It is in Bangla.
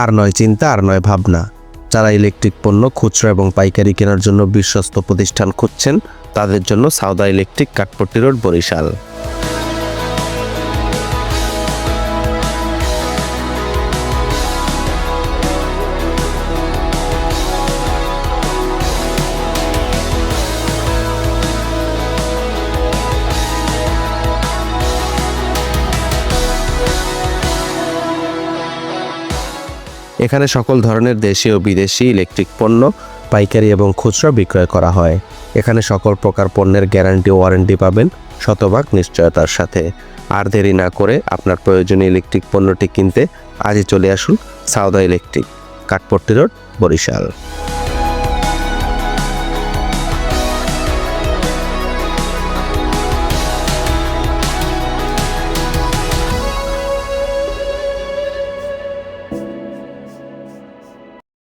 আর নয় চিন্তা, আর নয় ভাবনা। যারা ইলেকট্রিক পণ্য খুচরা এবং পাইকারি কেনার জন্য বিশ্বস্ত প্রতিষ্ঠান খুঁজছেন, তাদের জন্য সাউদা ইলেকট্রিক, কাঠপট্টি রোড, বরিশাল। এখানে সকল ধরনের দেশি ও বিদেশি ইলেকট্রিক পণ্য পাইকারি এবং খুচরা বিক্রয় করা হয়। এখানে সকল প্রকার পণ্যের গ্যারান্টি ও ওয়ারেন্টি পাবেন শতভাগ নিশ্চয়তার সাথে। আর দেরি না করে আপনার প্রয়োজনীয় ইলেকট্রিক পণ্যটি কিনতে আজই চলে আসুন সাউদা ইলেকট্রিক, কাঠপট্টি রোড, বরিশাল।